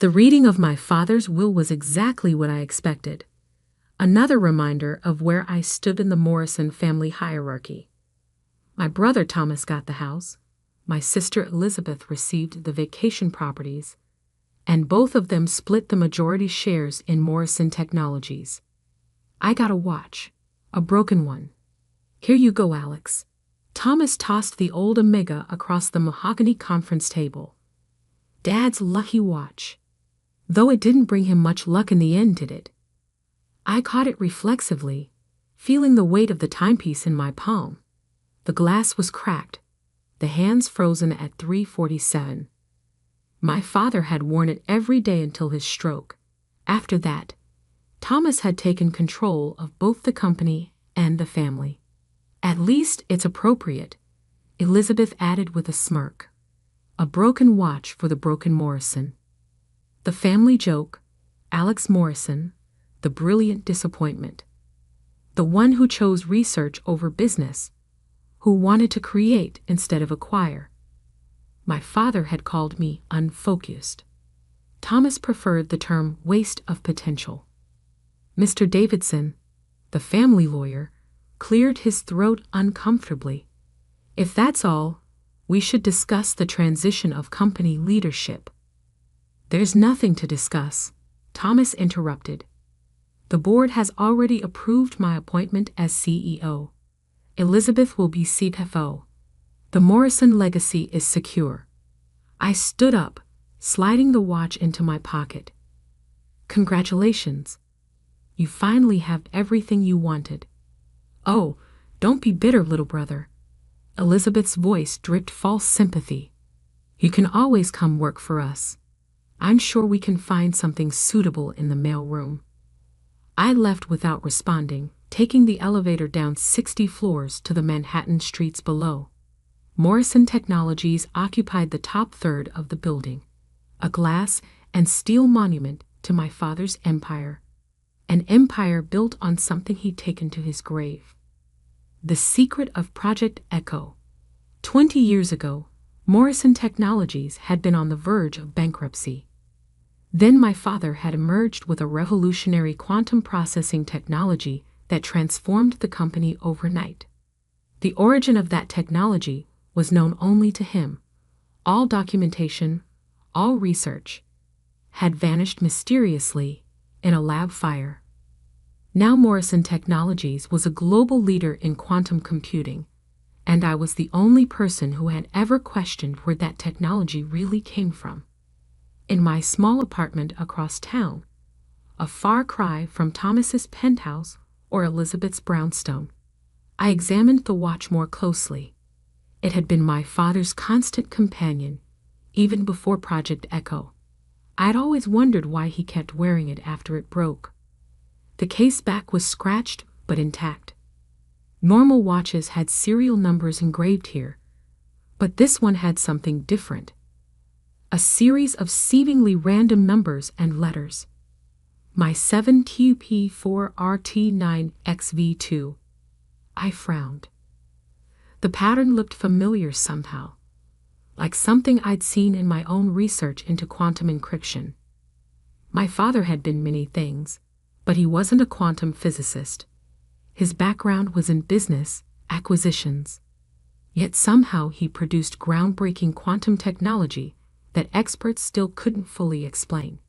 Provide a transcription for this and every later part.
The reading of my father's will was exactly what I expected. Another reminder of where I stood in the Morrison family hierarchy. My brother Thomas got the house, my sister Elizabeth received the vacation properties, and both of them split the majority shares in Morrison Technologies. I got a watch, a broken one. Here you go, Alex. Thomas tossed the old Omega across the mahogany conference table. Dad's lucky watch. Though it didn't bring him much luck in the end, did it? I caught it reflexively, feeling the weight of the timepiece in my palm. The glass was cracked, the hands frozen at 3:47. My father had worn it every day until his stroke. After that, Thomas had taken control of both the company and the family. At least it's appropriate, Elizabeth added with a smirk. A broken watch for the broken Morrison. The family joke, Alex Morrison, the brilliant disappointment. The one who chose research over business, who wanted to create instead of acquire. My father had called me unfocused. Thomas preferred the term waste of potential. Mr. Davidson, the family lawyer, cleared his throat uncomfortably. If that's all, we should discuss the transition of company leadership. There's nothing to discuss, Thomas interrupted. The board has already approved my appointment as CEO. Elizabeth will be CFO. The Morrison legacy is secure. I stood up, sliding the watch into my pocket. Congratulations. You finally have everything you wanted. Oh, don't be bitter, little brother. Elizabeth's voice dripped false sympathy. You can always come work for us. I'm sure we can find something suitable in the mailroom. I left without responding, taking the elevator down 60 floors to the Manhattan streets below. Morrison Technologies occupied the top third of the building, a glass and steel monument to my father's empire, an empire built on something he'd taken to his grave. The secret of Project Echo. 20 years ago, Morrison Technologies had been on the verge of bankruptcy. Then my father had emerged with a revolutionary quantum processing technology that transformed the company overnight. The origin of that technology was known only to him. All documentation, all research, had vanished mysteriously in a lab fire. Now Morrison Technologies was a global leader in quantum computing, and I was the only person who had ever questioned where that technology really came from. In my small apartment across town, a far cry from Thomas's penthouse or Elizabeth's brownstone, I examined the watch more closely. It had been my father's constant companion, even before Project Echo. I'd always wondered why he kept wearing it after it broke. The case back was scratched but intact. Normal watches had serial numbers engraved here, but this one had something different. A series of seemingly random numbers and letters. My 7QP4RT9XV2. I frowned. The pattern looked familiar somehow, like something I'd seen in my own research into quantum encryption. My father had been many things, but he wasn't a quantum physicist. His background was in business, acquisitions. Yet somehow he produced groundbreaking quantum technology that experts still couldn't fully explain.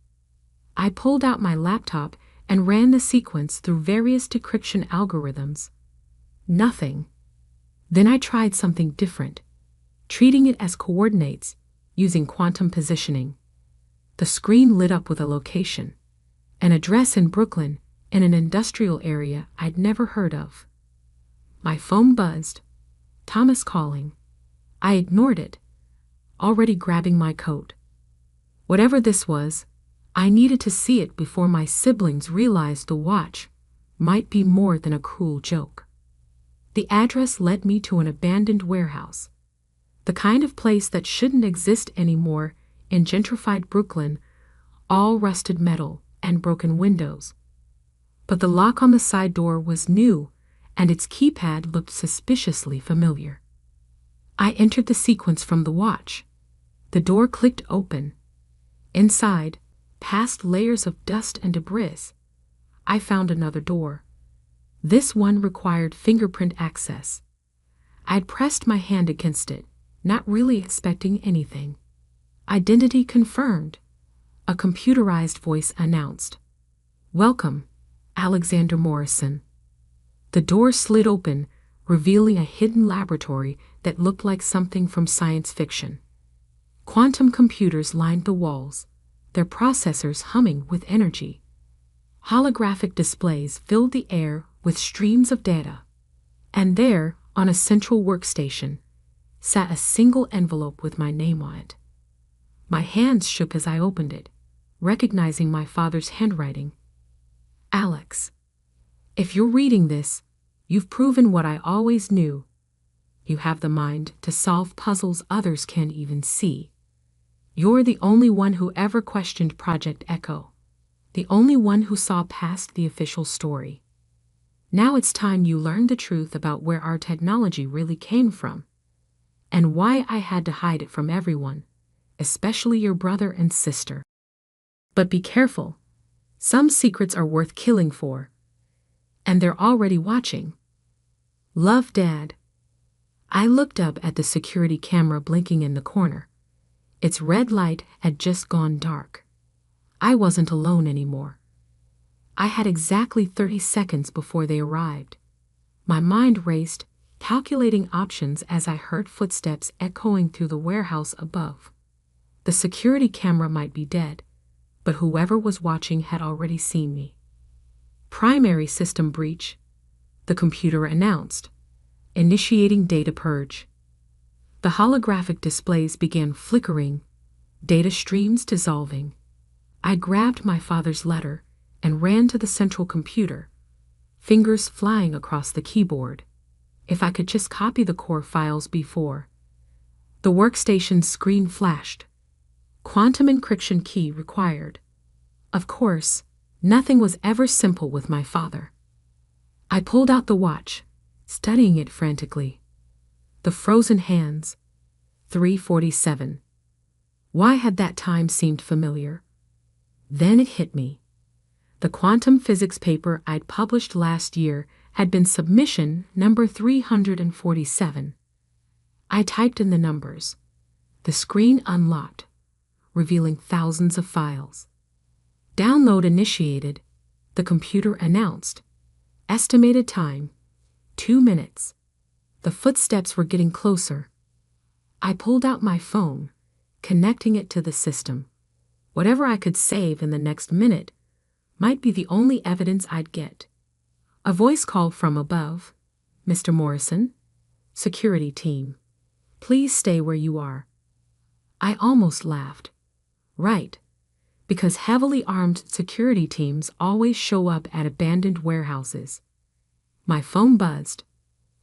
I pulled out my laptop and ran the sequence through various decryption algorithms. Nothing. Then I tried something different, treating it as coordinates using quantum positioning. The screen lit up with a location, an address in Brooklyn in an industrial area I'd never heard of. My phone buzzed. Thomas calling. I ignored it, already grabbing my coat. Whatever this was, I needed to see it before my siblings realized the watch might be more than a cruel joke. The address led me to an abandoned warehouse, the kind of place that shouldn't exist anymore in gentrified Brooklyn, all rusted metal and broken windows. But the lock on the side door was new, and its keypad looked suspiciously familiar. I entered the sequence from the watch. The door clicked open. Inside, past layers of dust and debris, I found another door. This one required fingerprint access. I'd pressed my hand against it, not really expecting anything. Identity confirmed. A computerized voice announced, "Welcome, Alexander Morrison." The door slid open, revealing a hidden laboratory that looked like something from science fiction. Quantum computers lined the walls, their processors humming with energy. Holographic displays filled the air with streams of data. And there, on a central workstation, sat a single envelope with my name on it. My hands shook as I opened it, recognizing my father's handwriting. "Alex, if you're reading this, you've proven what I always knew. You have the mind to solve puzzles others can't even see. You're the only one who ever questioned Project Echo, the only one who saw past the official story. Now it's time you learned the truth about where our technology really came from, and why I had to hide it from everyone, especially your brother and sister. But be careful. Some secrets are worth killing for, and they're already watching. Love, Dad." I looked up at the security camera blinking in the corner. Its red light had just gone dark. I wasn't alone anymore. I had exactly 30 seconds before they arrived. My mind raced, calculating options as I heard footsteps echoing through the warehouse above. The security camera might be dead, but whoever was watching had already seen me. "Primary system breach," the computer announced, initiating data purge. The holographic displays began flickering, data streams dissolving. I grabbed my father's letter and ran to the central computer, fingers flying across the keyboard. If I could just copy the core files before. The workstation's screen flashed. "Quantum encryption key required." Of course, nothing was ever simple with my father. I pulled out the watch, studying it frantically. The frozen hands. 3:47. Why had that time seemed familiar? Then it hit me. The quantum physics paper I'd published last year had been submission number 347. I typed in the numbers. The screen unlocked, revealing thousands of files. "Download initiated," the computer announced. Estimated time, 2 minutes. The footsteps were getting closer. I pulled out my phone, connecting it to the system. Whatever I could save in the next minute might be the only evidence I'd get. A voice called from above, "Mr. Morrison, security team. Please stay where you are." I almost laughed. Right, because heavily armed security teams always show up at abandoned warehouses. My phone buzzed.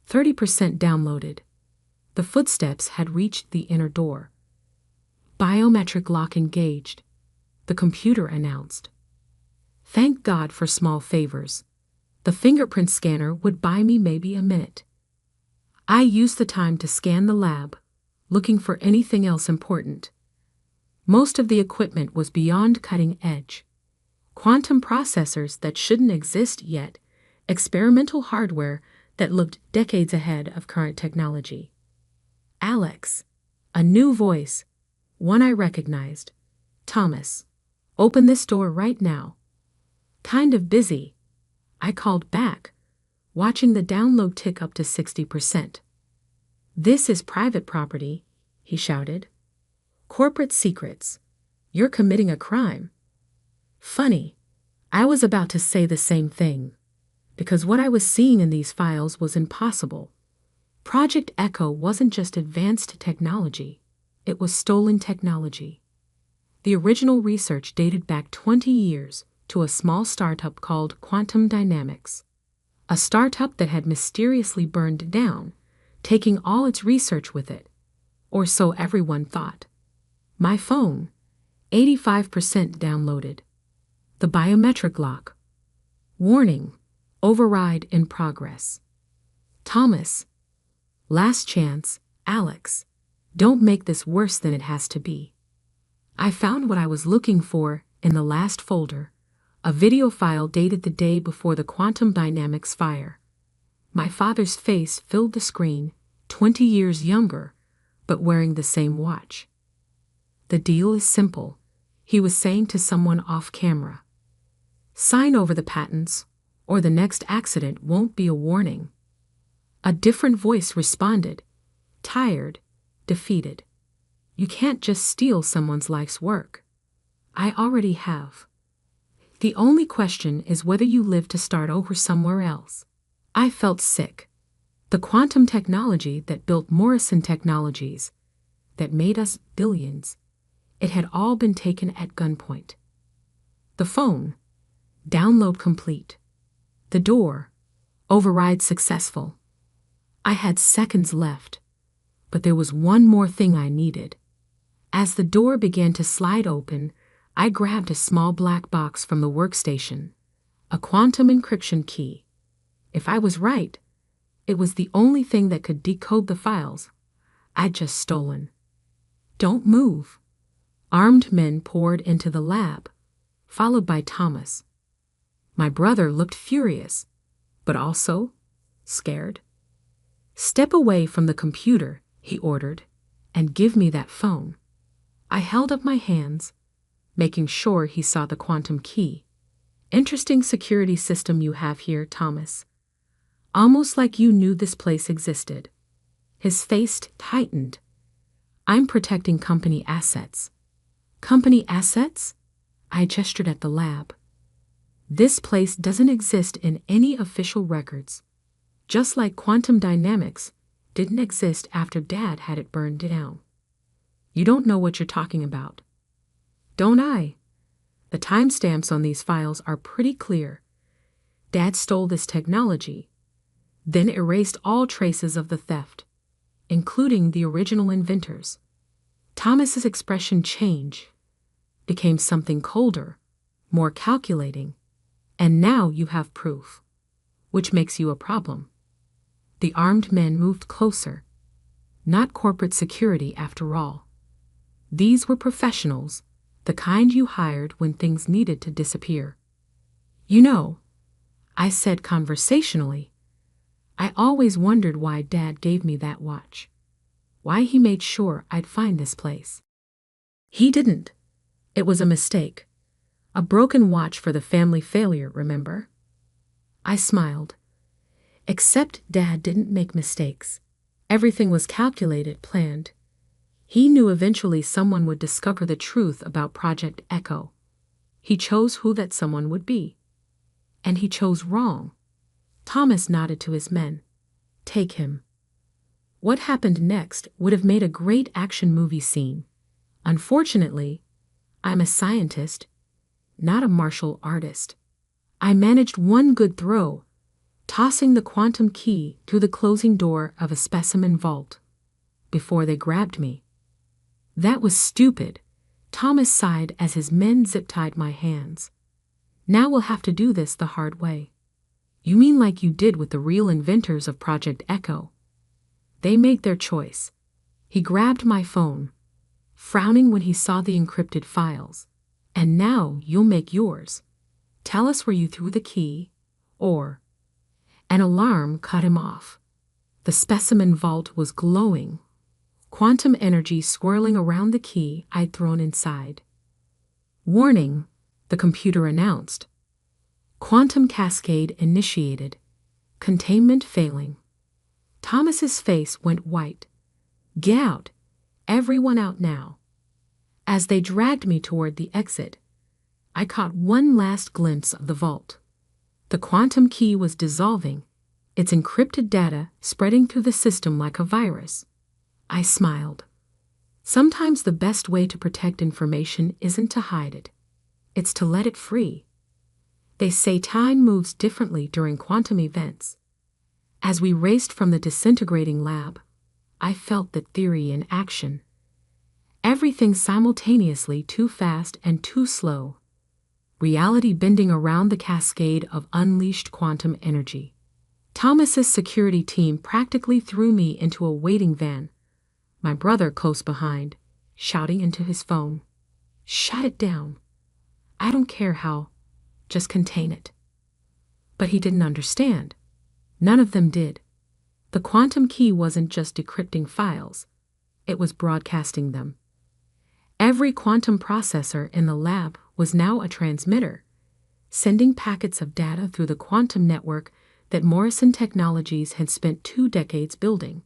30% downloaded. The footsteps had reached the inner door. "Biometric lock engaged," the computer announced. Thank God for small favors. The fingerprint scanner would buy me maybe a minute. I used the time to scan the lab, looking for anything else important. Most of the equipment was beyond cutting edge. Quantum processors that shouldn't exist yet, experimental hardware that looked decades ahead of current technology. "Alex," a new voice, one I recognized. "Thomas, open this door right now." "Kind of busy," I called back, watching the download tick up to 60%. "This is private property," he shouted. "Corporate secrets. You're committing a crime." Funny, I was about to say the same thing, because what I was seeing in these files was impossible. Project Echo wasn't just advanced technology, it was stolen technology. The original research dated back 20 years to a small startup called Quantum Dynamics, a startup that had mysteriously burned down, taking all its research with it, or so everyone thought. My phone, 85% downloaded. The biometric lock. Warning, override in progress. "Thomas, last chance, Alex. Don't make this worse than it has to be." I found what I was looking for In the last folder, a video file dated the day before the quantum dynamics fire. My father's face filled the screen, 20 years younger, but wearing the same watch. "The deal is simple," he was saying to someone off camera. "Sign over the patents, or the next accident won't be a warning." A different voice responded, tired, defeated. "You can't just steal someone's life's work. I already have. The only question is whether you live to start over somewhere else." I felt sick. The quantum technology that built Morrison Technologies, that made us billions, it had all been taken at gunpoint. The phone, download complete. The door, override successful. I had seconds left, but there was one more thing I needed. As the door began to slide open, I grabbed a small black box from the workstation, a quantum encryption key. If I was right, it was the only thing that could decode the files I'd just stolen. "Don't move." Armed men poured into the lab, followed by Thomas. My brother looked furious, but also scared. "Step away from the computer," he ordered, "and give me that phone." I held up my hands, making sure he saw the quantum key. "Interesting security system you have here, Thomas. Almost like you knew this place existed." His face tightened. "I'm protecting company assets." "Company assets?" I gestured at the lab. "This place doesn't exist in any official records, just like quantum dynamics didn't exist after Dad had it burned down." "You don't know what you're talking about." "Don't I? The timestamps on these files are pretty clear. Dad stole this technology, then erased all traces of the theft, including the original inventors." Thomas's expression changed, became something colder, more calculating. "And now you have proof, which makes you a problem." The armed men moved closer. Not corporate security, after all. These were professionals, the kind you hired when things needed to disappear. "You know," I said conversationally, "I always wondered why Dad gave me that watch. Why he made sure I'd find this place." "He didn't. It was a mistake. A broken watch for the family failure, remember?" I smiled. Except Dad didn't make mistakes. Everything was calculated, planned. He knew eventually someone would discover the truth about Project Echo. He chose who that someone would be. And he chose wrong. Thomas nodded to his men. "Take him." What happened next would have made a great action movie scene. Unfortunately, I'm a scientist, not a martial artist. I managed one good throw, tossing the quantum key through the closing door of a specimen vault, before they grabbed me. "That was stupid," Thomas sighed as his men zip-tied my hands. "Now we'll have to do this the hard way." "You mean like you did with the real inventors of Project Echo?" "They made their choice." He grabbed my phone, frowning when he saw the encrypted files. "And now you'll make yours. Tell us where you threw the key, or—" An alarm cut him off. The specimen vault was glowing, quantum energy swirling around the key I'd thrown inside. "Warning," the computer announced. "Quantum cascade initiated. Containment failing." Thomas's face went white. "Get out. Everyone out now." As they dragged me toward the exit, I caught one last glimpse of the vault. The quantum key was dissolving, its encrypted data spreading through the system like a virus. I smiled. Sometimes the best way to protect information isn't to hide it. It's to let it free. They say time moves differently during quantum events. As we raced from the disintegrating lab, I felt that theory in action. Everything simultaneously too fast and too slow. Reality bending around the cascade of unleashed quantum energy. Thomas's security team practically threw me into a waiting van, my brother close behind, shouting into his phone. "Shut it down." I don't care how. Just contain it. But he didn't understand. None of them did. The quantum key wasn't just decrypting files. It was broadcasting them. Every quantum processor in the lab was now a transmitter, sending packets of data through the quantum network that Morrison Technologies had spent 2 decades building.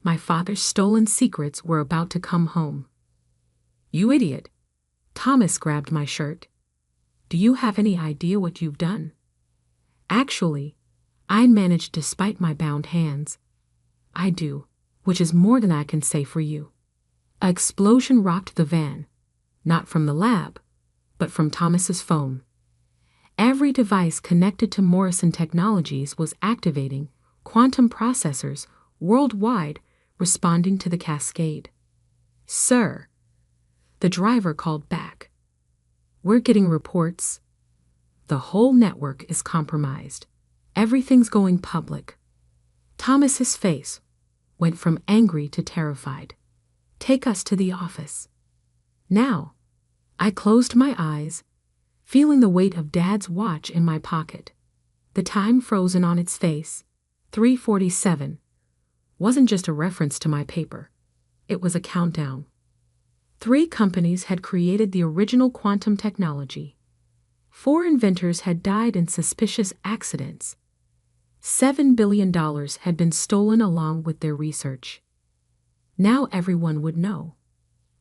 My father's stolen secrets were about to come home. You idiot. Thomas grabbed my shirt. Do you have any idea what you've done? Actually, I managed despite my bound hands. I do, which is more than I can say for you. An explosion rocked the van, not from the lab, but from Thomas's phone. Every device connected to Morrison Technologies was activating quantum processors worldwide, responding to the cascade. Sir, the driver called back. We're getting reports. The whole network is compromised. Everything's going public. Thomas's face went from angry to terrified. Take us to the office. Now, I closed my eyes, feeling the weight of Dad's watch in my pocket. The time frozen on its face, 3:47, wasn't just a reference to my paper. It was a countdown. 3 companies had created the original quantum technology. 4 inventors had died in suspicious accidents. $7 billion had been stolen along with their research. Now everyone would know.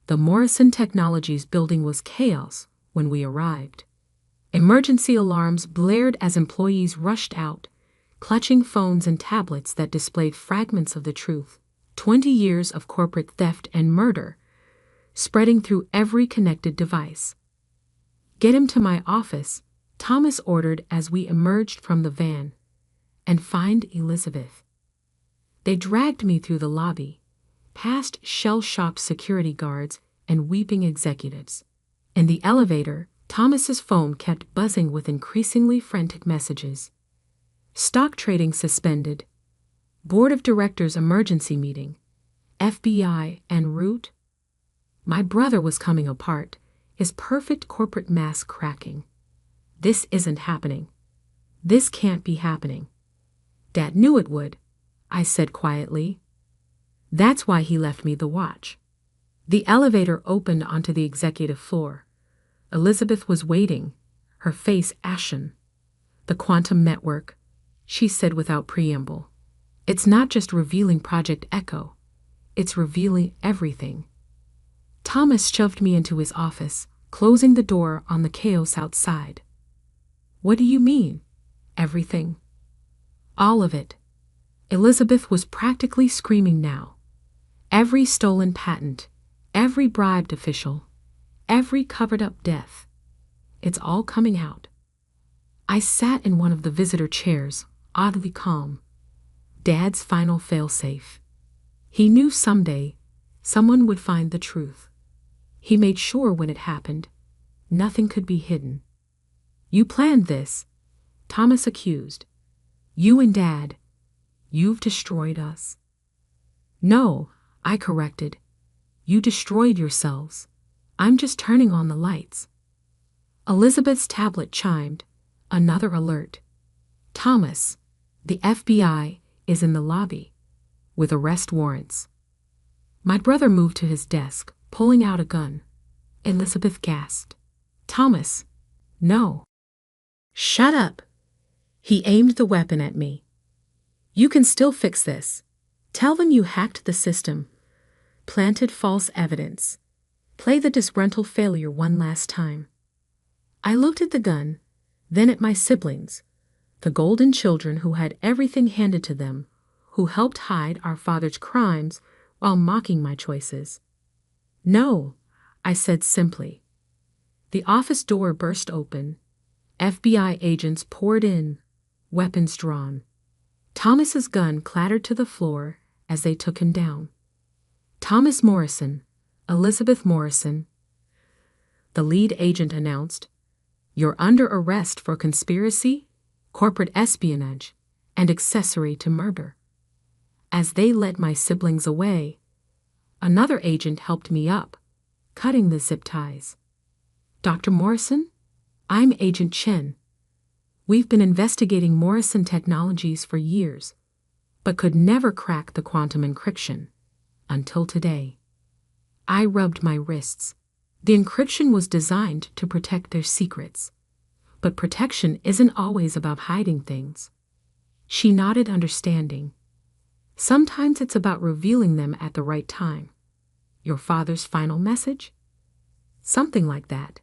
The Morrison Technologies building was chaos when we arrived. Emergency alarms blared as employees rushed out, clutching phones and tablets that displayed fragments of the truth. 20 years of corporate theft and murder, spreading through every connected device. Get him to my office, Thomas ordered as we emerged from the van. And find Elizabeth. They dragged me through the lobby, past shell-shocked security guards and weeping executives. In the elevator, Thomas's phone kept buzzing with increasingly frantic messages. Stock trading suspended. Board of Directors emergency meeting. FBI en route. My brother was coming apart, his perfect corporate mask cracking. This isn't happening. This can't be happening. Dad knew it would, I said quietly. That's why he left me the watch. The elevator opened onto the executive floor. Elizabeth was waiting, her face ashen. The quantum network, she said without preamble. It's not just revealing Project Echo. It's revealing everything. Thomas shoved me into his office, closing the door on the chaos outside. What do you mean, everything? All of it. Elizabeth was practically screaming now. Every stolen patent, every bribed official, every covered-up death. It's all coming out. I sat in one of the visitor chairs, oddly calm. Dad's final failsafe. He knew someday someone would find the truth. He made sure when it happened, nothing could be hidden. You planned this, Thomas accused. You and Dad, you've destroyed us. No, I corrected. You destroyed yourselves. I'm just turning on the lights. Elizabeth's tablet chimed, another alert. Thomas, the FBI is in the lobby, with arrest warrants. My brother moved to his desk, pulling out a gun. Elizabeth gasped. Thomas, no. Shut up. He aimed the weapon at me. You can still fix this. Tell them you hacked the system, planted false evidence. Play the disgruntled failure one last time. I looked at the gun, then at my siblings, the golden children who had everything handed to them, who helped hide our father's crimes while mocking my choices. No, I said simply. The office door burst open. FBI agents poured in, weapons drawn. Thomas's gun clattered to the floor as they took him down. Thomas Morrison, Elizabeth Morrison, the lead agent announced, you're under arrest for conspiracy, corporate espionage, and accessory to murder. As they led my siblings away, another agent helped me up, cutting the zip ties. Dr. Morrison, I'm Agent Chen. We've been investigating Morrison Technologies for years, but could never crack the quantum encryption. Until today. I rubbed my wrists. The encryption was designed to protect their secrets. But protection isn't always about hiding things. She nodded, understanding. Sometimes it's about revealing them at the right time. Your father's final message? Something like that.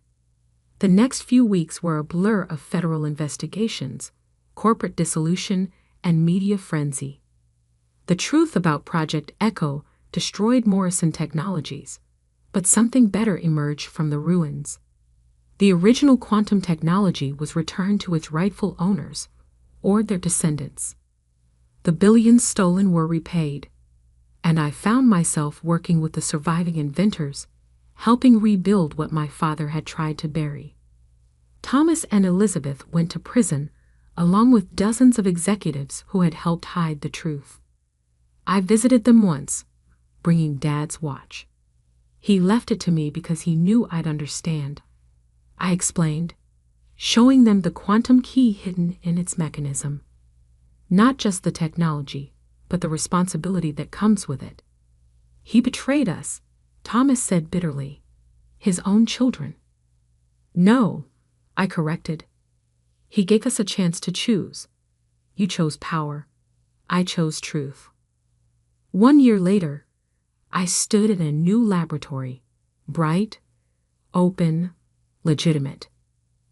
The next few weeks were a blur of federal investigations, corporate dissolution, and media frenzy. The truth about Project Echo destroyed Morrison Technologies, but something better emerged from the ruins. The original quantum technology was returned to its rightful owners, or their descendants. The billions stolen were repaid, and I found myself working with the surviving inventors, helping rebuild what my father had tried to bury. Thomas and Elizabeth went to prison, along with dozens of executives who had helped hide the truth. I visited them once, bringing Dad's watch. He left it to me because he knew I'd understand. I explained, showing them the quantum key hidden in its mechanism. Not just the technology, but the responsibility that comes with it. He betrayed us, Thomas said bitterly. His own children. No, I corrected. He gave us a chance to choose. You chose power. I chose truth. 1 year later, I stood in a new laboratory, bright, open, legitimate.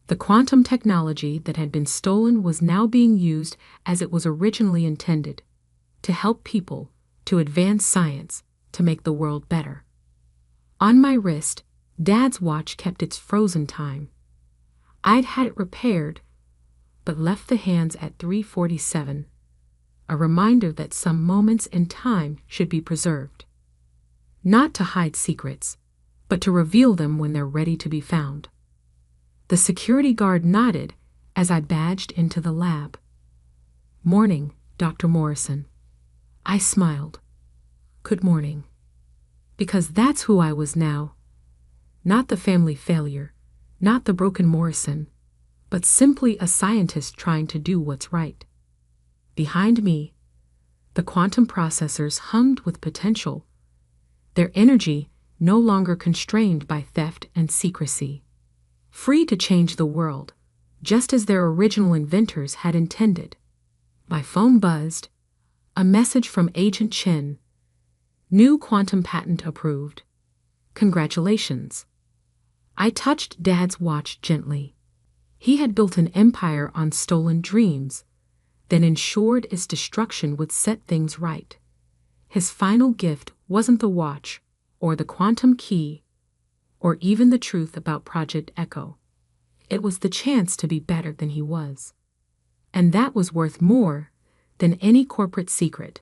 The quantum technology that had been stolen was now being used as it was originally intended, to help people, to advance science, to make the world better. On my wrist, Dad's watch kept its frozen time. I'd had it repaired, but left the hands at 3:47, a reminder that some moments in time should be preserved. Not to hide secrets, but to reveal them when they're ready to be found. The security guard nodded as I badged into the lab. Morning, Dr. Morrison. I smiled. Good morning. Because that's who I was now. Not the family failure, not the broken Morrison, but simply a scientist trying to do what's right. Behind me, the quantum processors hummed with potential, their energy no longer constrained by theft and secrecy. Free to change the world, just as their original inventors had intended. My phone buzzed. A message from Agent Chen. New quantum patent approved. Congratulations. I touched Dad's watch gently. He had built an empire on stolen dreams, then ensured its destruction would set things right. His final gift wasn't the watch, or the quantum key, or even the truth about Project Echo. It was the chance to be better than he was. And that was worth more than any corporate secret.